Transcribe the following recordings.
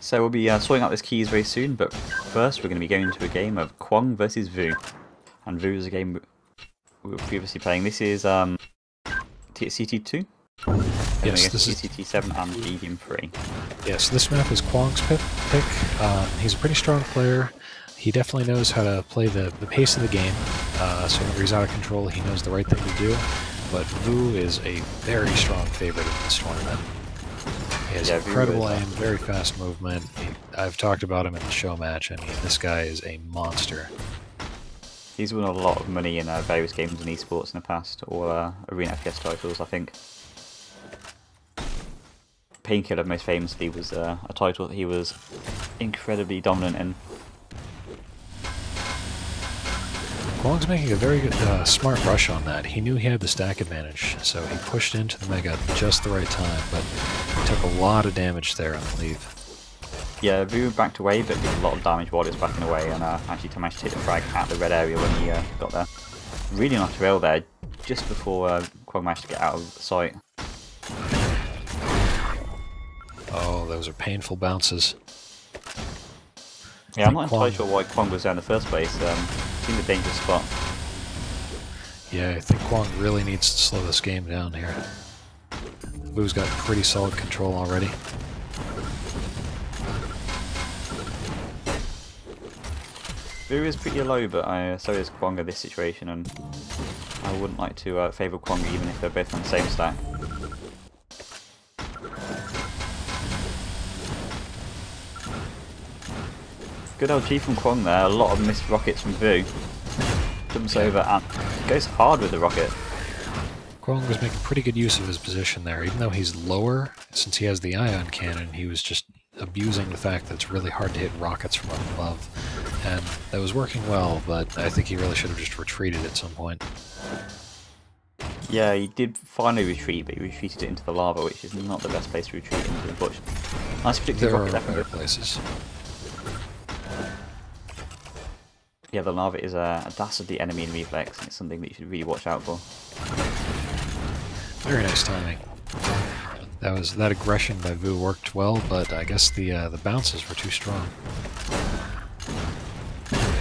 So we'll be sorting out this keys very soon, but first we're going to be going into a game of Quang versus Vo. And Vo is a game we were previously playing. This is CT2? Yes, this is CT7 and Medium 3. Yes, this map is Quang's pick. He's a pretty strong player. He definitely knows how to play the pace of the game, so whenever he's out of control, he knows the right thing to do. But Vo is a very strong favorite in this tournament. He has incredible aim, very fast movement. I've talked about him in the show match. I mean, this guy is a monster. He's won a lot of money in various games in esports in the past, or Arena FPS titles, I think. Painkiller most famously was a title that he was incredibly dominant in. Quang's making a very good, smart rush on that. He knew he had the stack advantage, so he pushed into the Mega at just the right time, but he took a lot of damage there on the leave. Yeah, Vo backed away, but did a lot of damage while he was backing away, and actually managed to hit the frag at the red area when he got there. Really nice rail there, just before Quang managed to get out of sight. Oh, those are painful bounces. Yeah, I'm not entirely sure why Quang was there in the first place. Seemed a dangerous spot. Yeah, I think Quang really needs to slow this game down here. Vo's got pretty solid control already. Vo is pretty low, but so is Quang in this situation, and I wouldn't like to favour Quang even if they're both on the same stack. Good LG from Quang there, a lot of missed rockets from Vo. Jumps over and goes hard with the rocket. Quang was making pretty good use of his position there, even though he's lower, since he has the ion cannon, he was just abusing the fact that it's really hard to hit rockets from up above. And that was working well, but I think he really should have just retreated at some point. Yeah, he did finally retreat, but he retreated it into the lava, which is not the best place to retreat into, unfortunately. Nice predictive rocket there. There are better places. Yeah, the lava is a dastardly enemy in Reflex, and it's something that you should really watch out for. Very nice timing. That aggression by Vo worked well, but I guess the bounces were too strong.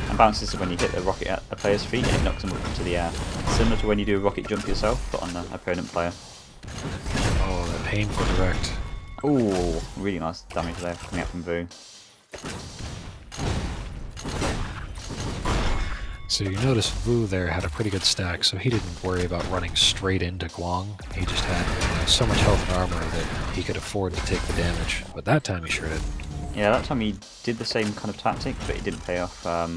And bounces are when you hit the rocket at a player's feet and it knocks them up into the air. Similar to when you do a rocket jump yourself, but on the opponent player. Oh, that painful direct. Ooh, really nice damage there coming out from Vo. So you notice Vo there had a pretty good stack, so he didn't worry about running straight into Quang. He just had so much health and armor that he could afford to take the damage. But that time he sure did. Yeah, that time he did the same kind of tactic, but it didn't pay off. I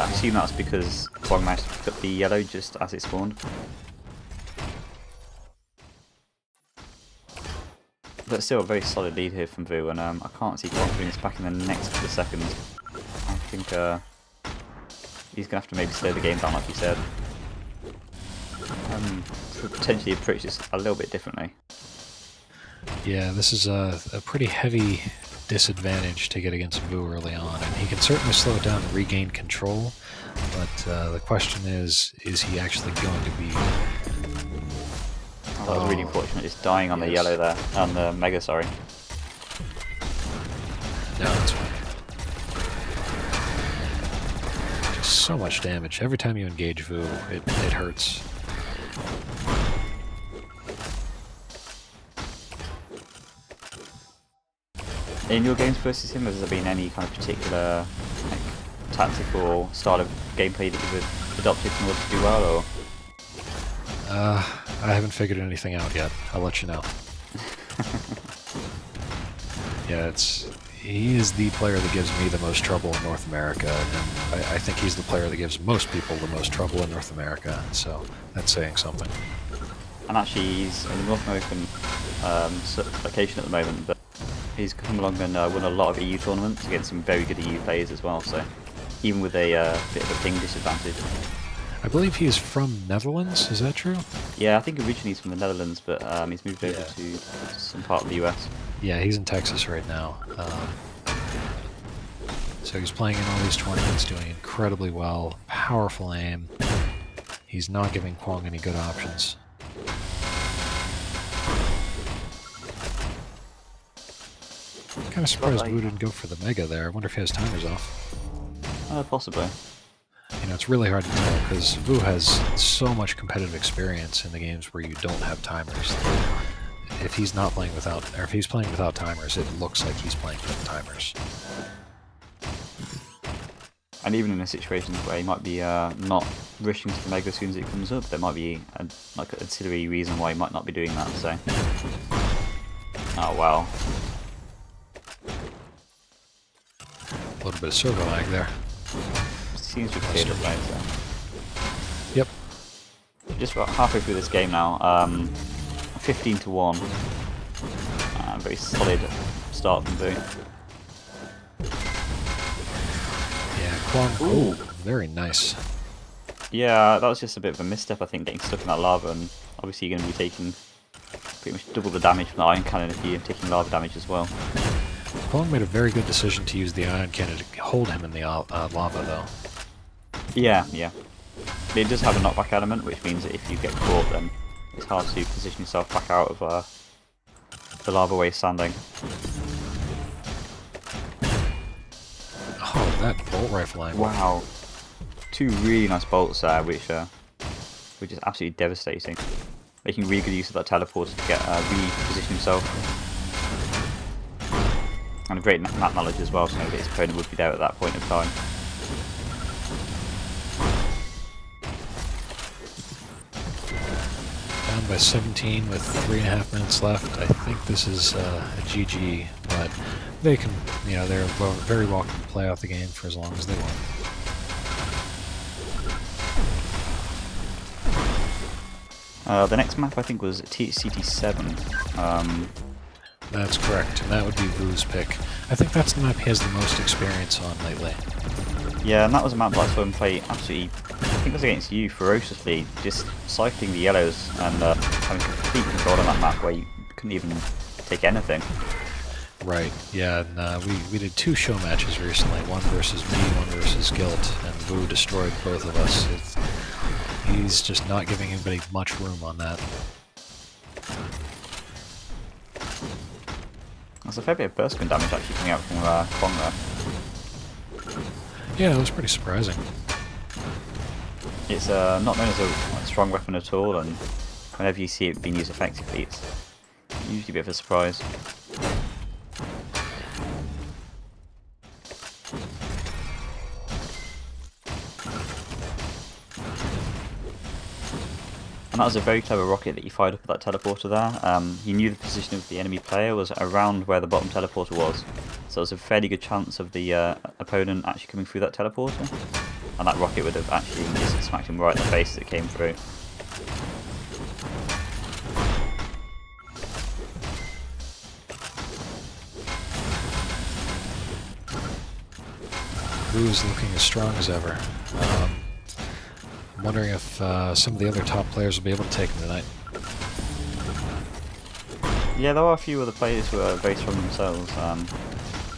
assume that's because Quang managed to pick up the yellow just as it spawned. But still a very solid lead here from Vo, and I can't see Quang putting this back in the next couple of seconds. I think he's going to have to maybe slow the game down, like you said. To potentially approach this a little bit differently. Yeah, this is a pretty heavy disadvantage to get against Vo early on, and he can certainly slow it down and regain control, but the question is he actually going to be... Oh, that was really unfortunate, just dying on the yellow there, on the Mega, sorry. No, that's fine. So much damage. Every time you engage Vo, it hurts. In your games versus him, has there been any kind of particular tactical style of gameplay that you've adopted in order to do well, or? I haven't figured anything out yet. I'll let you know. Yeah, he is the player that gives me the most trouble in North America, and I think he's the player that gives most people the most trouble in North America, so that's saying something. And actually, he's in the North American location at the moment, but he's come along and won a lot of EU tournaments against some very good EU players as well, so even with a bit of a ping disadvantage. I believe he is from Netherlands, is that true? Yeah, I think originally he's from the Netherlands, but he's moved over to some part of the US. Yeah, he's in Texas right now. So he's playing in all these tournaments, doing incredibly well, powerful aim. He's not giving Quang any good options. I'm kind of surprised Vo didn't go for the Mega there. I wonder if he has timers off. Possibly. You know, it's really hard to tell because Vo has so much competitive experience in the games where you don't have timers. If he's not playing without, or if he's playing without timers, it looks like he's playing with timers. And even in a situation where he might be not rushing to the Mega as soon as it comes up, there might be like a ancillary reason why he might not be doing that. So, oh wow, A little bit of servo lag there. seems to have cleared up right there. Yep. Just about halfway through this game now. 15 to 1. Very solid start from Vo. Yeah, Quang. Ooh, very nice. Yeah, that was just a bit of a misstep, I think, getting stuck in that lava, and obviously you're going to be taking pretty much double the damage from the ion cannon if you're taking lava damage as well. Quang made a very good decision to use the ion cannon to hold him in the lava, though. Yeah, yeah. It does have a knockback element, which means that if you get caught, then it's hard to position yourself back out of the lava where you're standing. Oh, that bolt rifle angle. Wow. Two really nice bolts there, which is absolutely devastating. Making really good use of that teleporter to get reposition himself. And a great map knowledge as well, so maybe his opponent would be there at that point of time. Down by 17 with 3.5 minutes left. I think this is a GG, but they can, you know, they're very welcome to play out the game for as long as they want. The next map I think was CT7. That's correct, and that would be Vo's pick. I think that's the map he has the most experience on lately. Yeah, and that was a map that I saw him play absolutely, I think it was against you, ferociously, just cycling the yellows and having complete control on that map where you couldn't even take anything. Right, yeah, and we did 2 show matches recently, one versus me, one versus Guilt, and Vo destroyed both of us. He's just not giving anybody much room on that. There's a fair bit of burst gun damage actually coming out from Quang there. Yeah, it was pretty surprising. It's not known as a strong weapon at all, and whenever you see it being used effectively, it's usually a bit of a surprise. And that was a very clever rocket that he fired up at that teleporter there. He knew the position of the enemy player was around where the bottom teleporter was, so there was a fairly good chance of the opponent actually coming through that teleporter, and that rocket would have actually just smacked him right in the face as it came through. Vo's looking as strong as ever. I'm wondering if some of the other top players will be able to take him tonight. Yeah, there are a few other players who are very strong themselves. Pound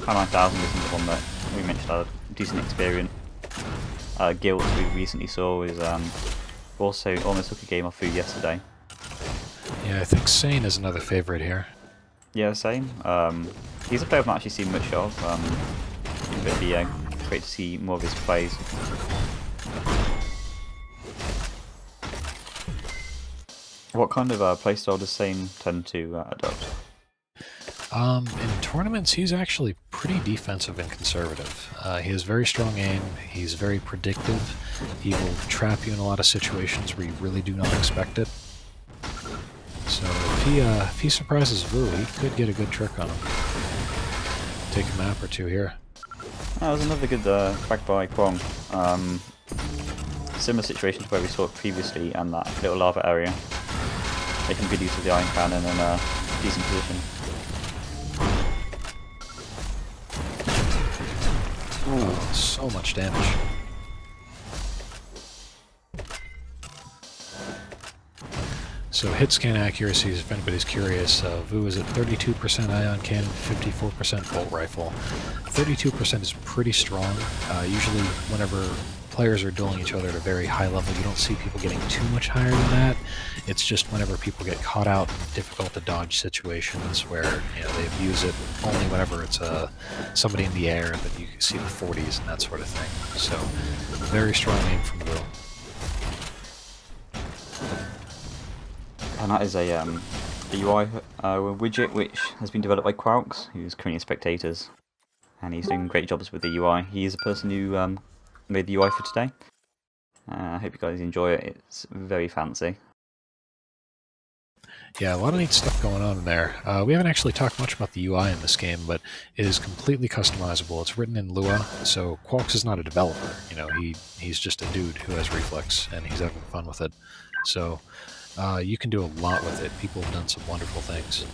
9000 isn't the one that we mentioned had a decent experience. Guilt, we recently saw, is also almost took a game off Vo yesterday. Yeah, I think Sane is another favourite here. Yeah, same. He's a player I've not actually seen much of. But it'd be great to see more of his plays. What kind of playstyle does Sane tend to adopt? In tournaments, he's actually pretty defensive and conservative. He has very strong aim, he's very predictive, he will trap you in a lot of situations where you really do not expect it. So if he surprises Vo, he could get a good trick on him. Take a map or two here. That was another good frag by Quang. Similar situation to where we saw it previously, and that little lava area. Making good use of the iron cannon and a decent position. Ooh, so much damage. So hit scan accuracies, if anybody's curious, Vo is at 32% ion cannon, 54% bolt rifle. 32% is pretty strong. Usually whenever players are dueling each other at a very high level, you don't see people getting too much higher than that. It's just whenever people get caught out in difficult to dodge situations where they abuse it only whenever it's somebody in the air that you can see the 40s and that sort of thing. So very strong aim from Vo. And that is a UI widget which has been developed by Quang, who's currently spectators, and he's doing great jobs with the UI. He is a person who made the UI for today. I hope you guys enjoy it. It's very fancy. Yeah, a lot of neat stuff going on in there. We haven't actually talked much about the UI in this game, but it is completely customizable. It's written in Lua, so Qualks is not a developer. He's just a dude who has Reflex, and he's having fun with it. So you can do a lot with it. People have done some wonderful things.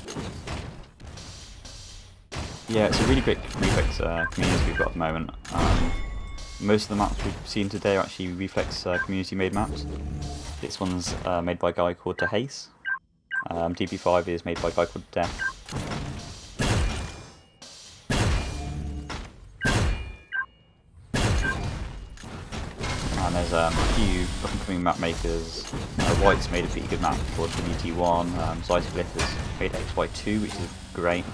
Yeah, it's a really great Reflex community we've got at the moment. Most of the maps we've seen today are actually Reflex community-made maps. This one's made by a guy called Hace. DP5 is made by a guy called Death. And there's a few up-and-coming map makers. White's made a pretty good map called WT1. Zytoglyph has made XY2, which is great.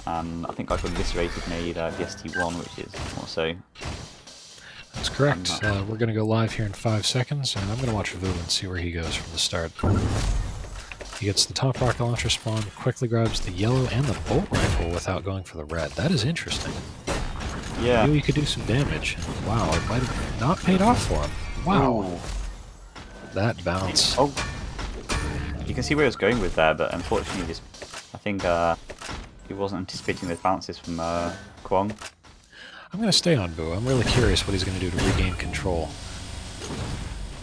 And I think I called Eviscerated made VST1, which is also... That's correct. We're going to go live here in 5 seconds, and I'm going to watch Vo and see where he goes from the start. He gets the top rocket launcher spawn, quickly grabs the yellow and the bolt rifle without going for the red. That is interesting. Yeah. I knew he could do some damage. Wow, it might have not paid off for him. Wow. Ooh. That bounce. Oh. You can see where he was going with there, but unfortunately I think he wasn't anticipating those bounces from Quang. I'm going to stay on Vo. I'm really curious what he's going to do to regain control.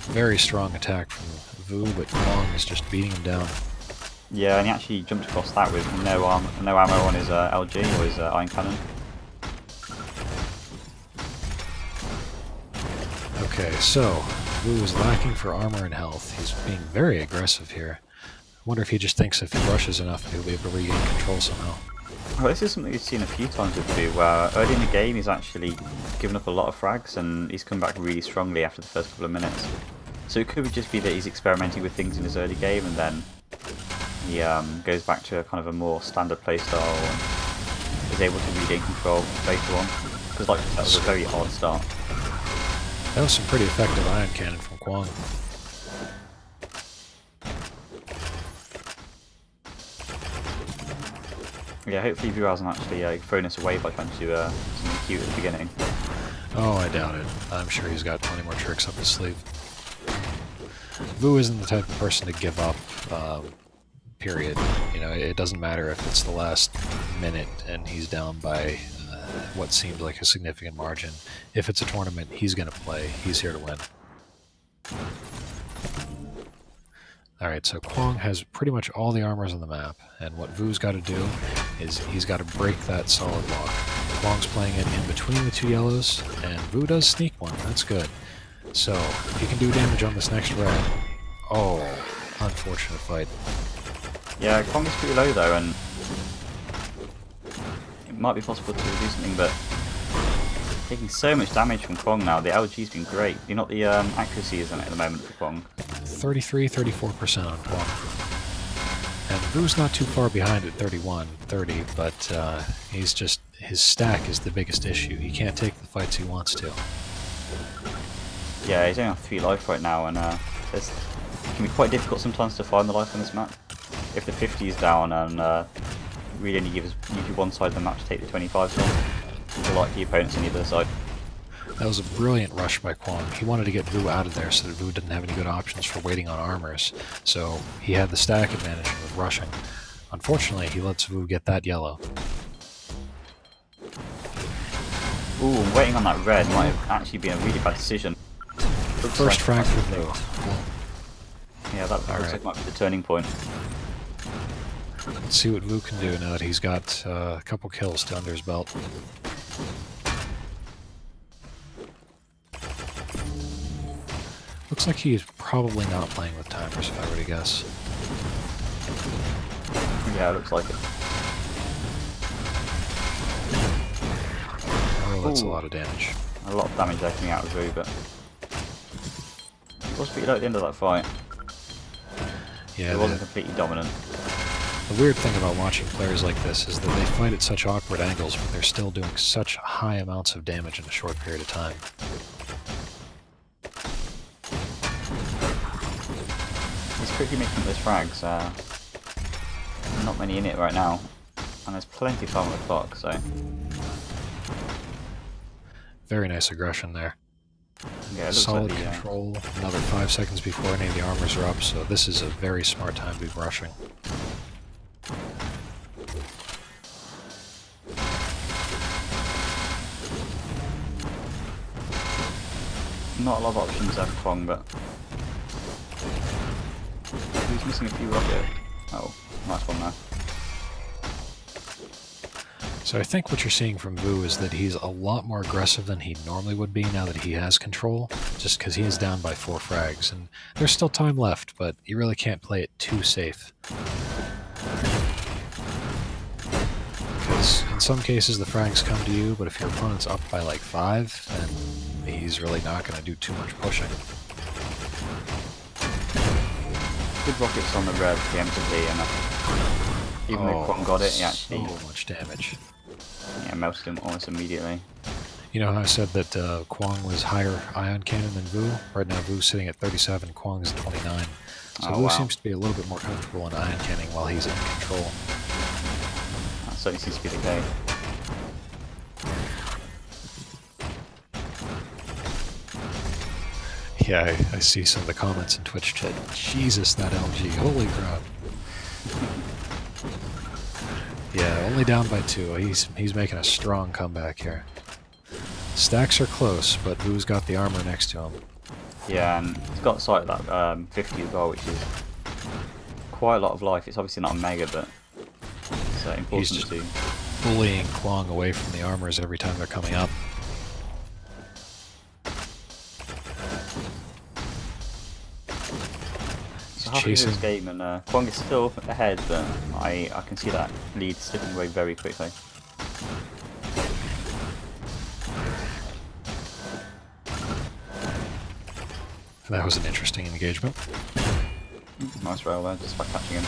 Very strong attack from Vo, but Quang is just beating him down. Yeah, and he actually jumped across that with no ammo on his LG or his iron cannon. Okay, so Vo is lacking for armor and health. He's being very aggressive here. I wonder if he just thinks if he rushes enough, he'll be able to regain control somehow. Well, this is something we've seen a few times with Vo, where early in the game he's actually given up a lot of frags and he's come back really strongly after the first couple of minutes. So it could just be that he's experimenting with things in his early game and then he goes back to a kind of a more standard playstyle and is able to regain control later on. Because that was a very hard start. That was some pretty effective iron cannon from Quang. Yeah, hopefully Vo hasn't actually thrown us away by trying to do something cute at the beginning. Oh, I doubt it. I'm sure he's got plenty more tricks up his sleeve. Vo isn't the type of person to give up, period. It doesn't matter if it's the last minute and he's down by what seemed like a significant margin. If it's a tournament, he's going to play. He's here to win. Alright, so Quang has pretty much all the armors on the map, and what Vo's got to do is he's got to break that solid lock. Quang's playing it in between the two yellows, and Vo does sneak one. That's good. So, if he can do damage on this next red... Oh, unfortunate fight. Yeah, Quang is pretty low though, and it might be possible to do something, but taking so much damage from Quang now. The LG's been great. You know what the accuracy is on it at the moment for Quang? 34% on Quang. And Vo's not too far behind at 31, 30, but his stack is the biggest issue. He can't take the fights he wants to. Yeah, he's only on 3 life right now, and it can be quite difficult sometimes to find the life on this map. If the 50 is down and really only gives usually one side of the map to take the 25s on, or like the opponents on the other side. That was a brilliant rush by Quang. He wanted to get Vo out of there so that Vo didn't have any good options for waiting on armors. So he had the stack advantage and was rushing. Unfortunately, he lets Vo get that yellow. Ooh, and waiting on that red might have actually been a really bad decision. First frag for Vo. Yeah, that looks like it might be the turning point. Let's see what Vo can do now that he's got a couple kills still under his belt. Looks like he's probably not playing with timers, if I were to guess. Yeah, it looks like it. Oh, that's a Ooh. lot of damage. A lot of damage there coming out of Vo, but he was pretty low at the end of that fight. Yeah, It wasn't completely dominant. the weird thing about watching players like this is that they fight at such awkward angles, but they're still doing such high amounts of damage in a short period of time. He's quickly making those frags. Not many in it right now, and there's plenty of time on the clock, so... Very nice aggression there. Yeah, it looks Solid like the, control. Another 5 seconds before any of the armors are up, so this is a very smart time to be rushing. Not a lot of options there for Quang, but... He's missing a few rockets. Oh, nice one there. So I think what you're seeing from Vo is that he's a lot more aggressive than he normally would be now that he has control, just because he is down by 4 frags, and there's still time left, but you really can't play it too safe. Because in some cases the frags come to you, but if your opponent's up by like 5, then he's really not going to do too much pushing. Good rockets on the red preemptively, and even though Quang got it, he actually... So much damage. Yeah, melted him almost immediately. You know how I said that Quang was higher ion cannon than Vo? Right now Vo's sitting at 37, Quang's at 29. So Vo seems to be a little bit more comfortable in ion canning while he's in control. That certainly seems to be the case. Yeah, I see some of the comments in Twitch chat. Jesus, that LG, holy crap. Yeah, only down by 2. He's making a strong comeback here. Stacks are close, but Vo's got the armor next to him. Yeah, and he's got sight of that 50 as well, which is quite a lot of life. It's obviously not a mega, but it's important He's just to... bullying Quang away from the armors every time they're coming up. Halfway through this game, and Quang is still ahead, but I can see that lead slipping away very quickly. That was an interesting engagement. Nice rail there, just by catching him.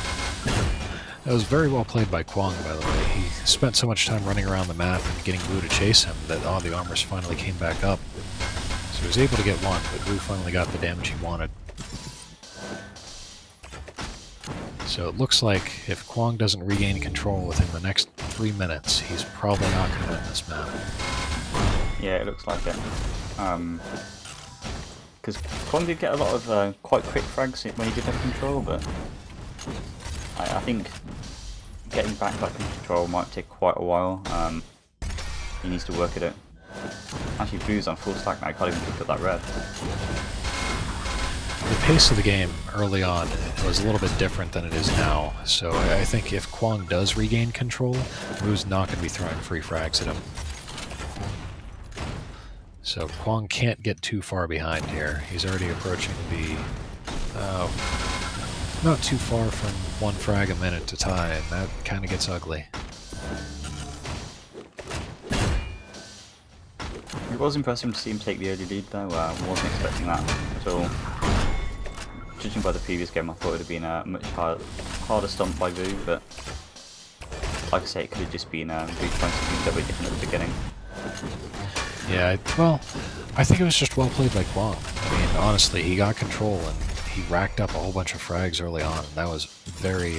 That was very well played by Quang, by the way. He spent so much time running around the map and getting Vo to chase him that all the armors finally came back up. So he was able to get one, but Vo finally got the damage he wanted. So it looks like if Quang doesn't regain control within the next 3 minutes, he's probably not going to win this map. Yeah, it looks like it. Because Quang did get a lot of quite quick frags when he did have control, but I think getting back in control might take quite a while. He needs to work at it. Actually, Vo's on full stack now, I can't even pick up that red. The pace of the game early on was a little bit different than it is now, so I think if Quang does regain control, Vo's not going to be throwing free frags at him. So Quang can't get too far behind here. He's already approaching the... not too far from 1 frag a minute to tie, and that kind of gets ugly. It was impressive to see him take the early lead though. I wasn't expecting that at all. Judging by the previous game, I thought it would have been a much harder stomp by Vo, but like I say, it could have just been Vo trying something a little bit different at the beginning. Yeah, well, I think it was just well played by Quang. I mean, honestly, he got control and he racked up a whole bunch of frags early on, and that was very,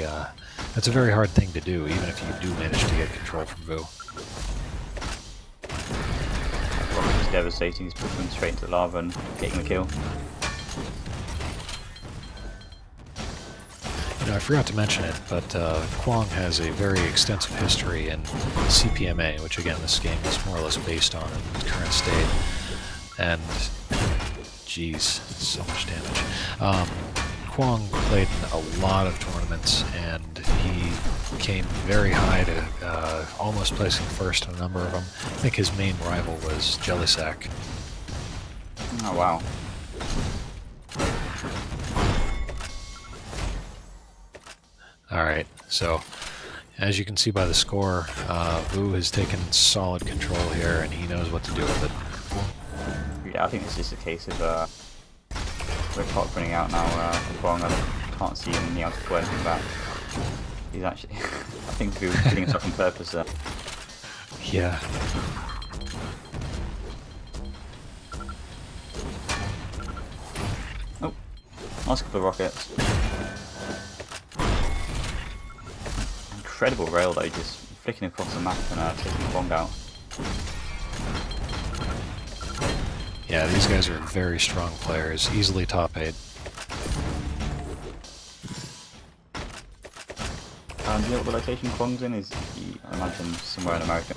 that's a very hard thing to do, even if you do manage to get control from Vo. Rocket was devastating, he's pushing him straight into the lava and getting the kill. You know, I forgot to mention it, but Quang has a very extensive history in CPMA, which again, this game is more or less based on in its current state. And, geez, so much damage. Quang played in a lot of tournaments, and he came very high to almost placing first in a number of them. I think his main rival was Jellysack. Oh wow. Alright, so as you can see by the score, Vu has taken solid control here, and he knows what to do with it. Yeah, I think it's just a case of the clock running out now. Quang, I can't see him able to pull anything back. He's actually, I think Vu was killing himself on purpose there. Yeah. Oh, nice couple of rockets. Incredible rail though, just flicking across the map and taking Quang out. Yeah, these guys are very strong players, easily top 8. Do you know what the location Quang's in? Is he, I imagine, somewhere in America?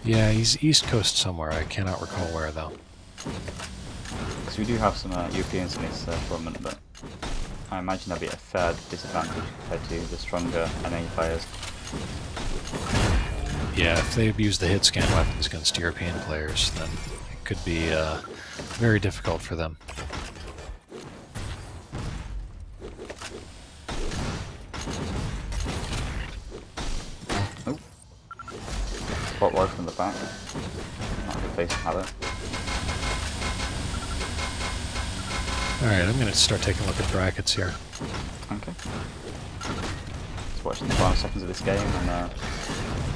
Yeah, he's East Coast somewhere. I cannot recall where, though. Because we do have some Europeans in this tournament, but I imagine there'll be a fair disadvantage compared to the stronger NA players. Yeah, if they abuse the hit scan weapons against European players, then it could be very difficult for them. Oh, spot right from the back. Not a good place to have it. Alright, I'm going to start taking a look at brackets here. Okay. Just watching the final seconds of this game, and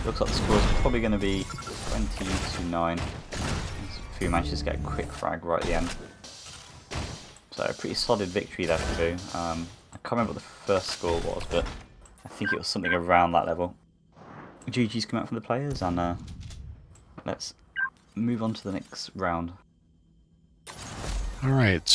looks like the score is probably going to be 20-9. If you manage to get a quick frag right at the end. So a pretty solid victory there for Vo. I can't remember what the first score was, but I think it was something around that level. GG's come out from the players, and let's move on to the next round. Alright.